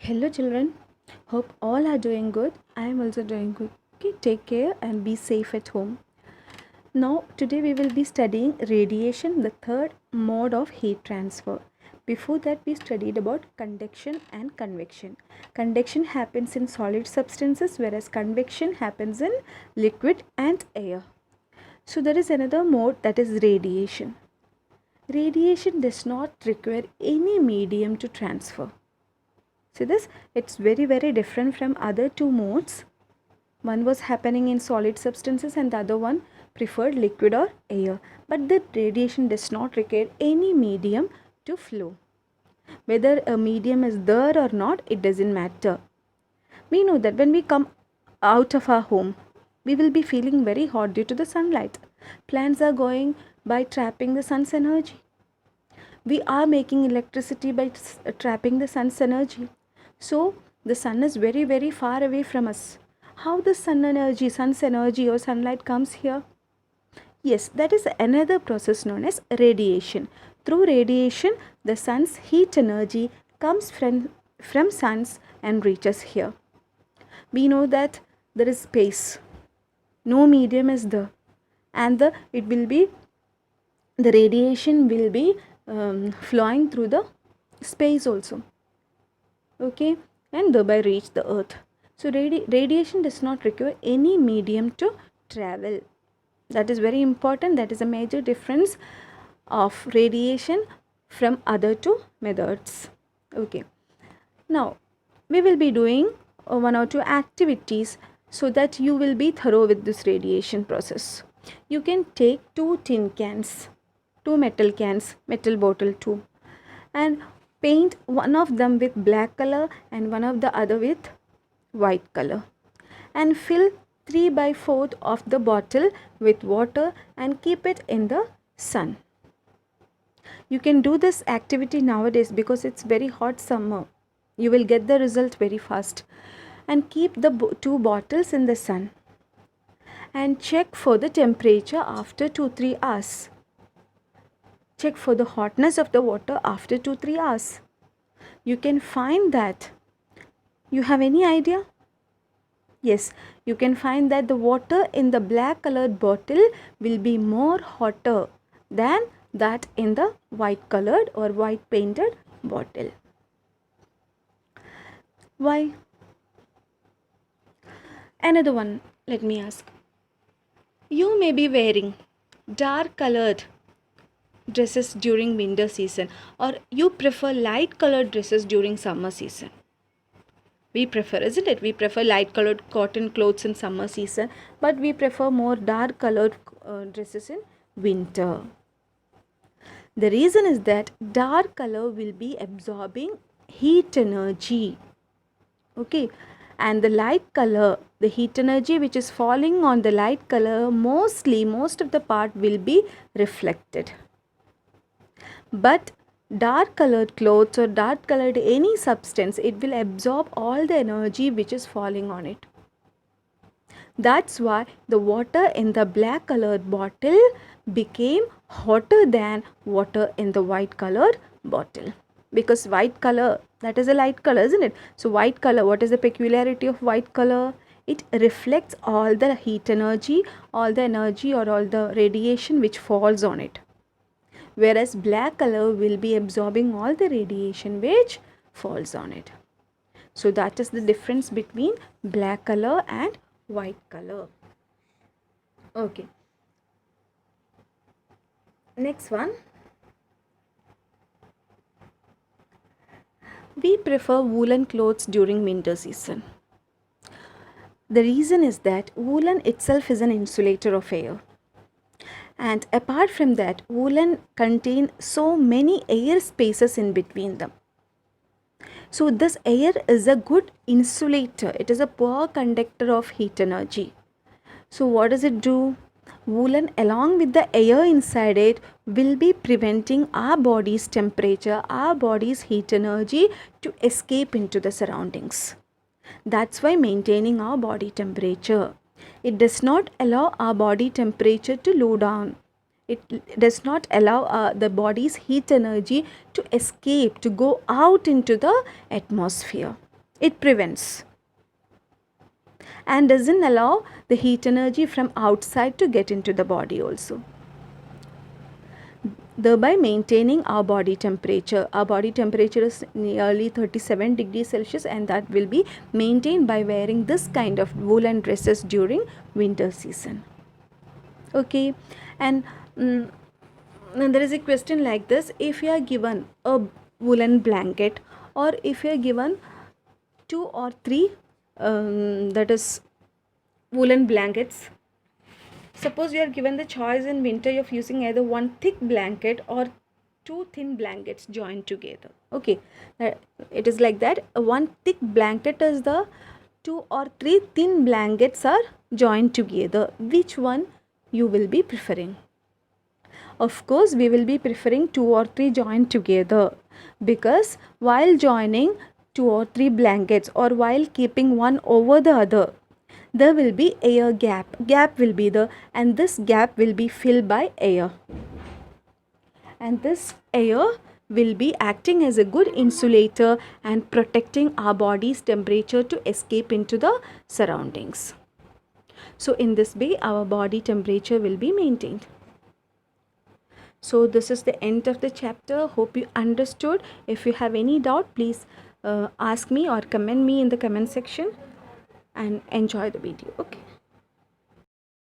Hello, children. Hope all are doing good. I am also doing good. Okay, take care and be safe at home. Now, today we will be studying radiation, the third mode of heat transfer. Before that, we studied about conduction and convection. Conduction happens in solid substances, whereas convection happens in liquid and air. So, there is another mode, that is radiation. Radiation does not require any medium to transfer. See this? It's very different from other two modes. One was happening in solid substances and the other one preferred liquid or air. But the radiation does not require any medium to flow. Whether a medium is there or not, it doesn't matter. We know that when we come out of our home, we will be feeling very hot due to the sunlight. Plants are going by trapping the sun's energy. We are making electricity by trapping the sun's energy. So the sun is very far away from us. How the sun's energy or sunlight comes here? Yes, that is another process known as radiation. Through radiation, the sun's heat energy comes from suns and reaches here. We know that there is space. No medium is there. And the radiation will be flowing through the space also. Okay, and thereby reach the earth. So radiation does not require any medium to travel. That is very important. That is a major difference of radiation from other two methods. Okay, now we will be doing one or two activities so that you will be thorough with this radiation process. You can take two tin cans, two metal cans, metal bottle too, and paint one of them with black color and one of the other with white color, and fill 3/4 of the bottle with water and keep it in the sun. You can do this activity nowadays because it's very hot summer. You will get the result very fast. And keep the two bottles in the sun and check for the temperature after 2-3 hours. Check for the hotness of the water after 2-3 hours. You can find that. You have any idea? Yes, you can find that the water in the black colored bottle will be more hotter than that in the white colored or white painted bottle. Why? Another one, let me ask. You may be wearing dark colored dresses during winter season, or you prefer light colored dresses during summer season. We prefer, isn't it? We prefer light colored cotton clothes in summer season, but we prefer more dark colored dresses in winter. The reason is that dark color will be absorbing heat energy. Okay, and the light color, the heat energy which is falling on the light color, most of the part will be reflected. But dark colored clothes or dark colored any substance, it will absorb all the energy which is falling on it. That's why the water in the black colored bottle became hotter than water in the white colored bottle. Because white color, that is a light color, isn't it? So white color, what is the peculiarity of white color? It reflects all the heat energy, all the energy or all the radiation which falls on it. Whereas black color will be absorbing all the radiation which falls on it. So that is the difference between black color and white color. Okay. Next one. We prefer woolen clothes during winter season. The reason is that woolen itself is an insulator of air. And apart from that, woolen contain so many air spaces in between them. So this air is a good insulator. It is a poor conductor of heat energy. So what does it do? Woolen along with the air inside it will be preventing our body's temperature, our body's heat energy to escape into the surroundings. That's why maintaining our body temperature. It does not allow our body temperature to low down. It does not allow the body's heat energy to escape, to go out into the atmosphere. It prevents and doesn't allow the heat energy from outside to get into the body also, thereby maintaining our body temperature. Our body temperature is nearly 37 degrees Celsius, and that will be maintained by wearing this kind of woolen dresses during winter season. Okay, and and there is a question like this: if you are given a woolen blanket, or if you are given 2 or 3 that is woolen blankets. Suppose you are given the choice in winter of using either one thick blanket or 2 thin blankets joined together. Okay, it is like that. One thick blanket is the 2 or 3 thin blankets are joined together. Which one you will be preferring? Of course, we will be preferring 2 or 3 joined together, because while joining 2 or 3 blankets, or while keeping one over the other, there will be air gap will be there, and this gap will be filled by air, and this air will be acting as a good insulator and protecting our body's temperature to escape into the surroundings. So in this way our body temperature will be maintained. So this is the end of the chapter. Hope you understood. If you have any doubt, please ask me or comment me in the comment section, and enjoy the video. Okay.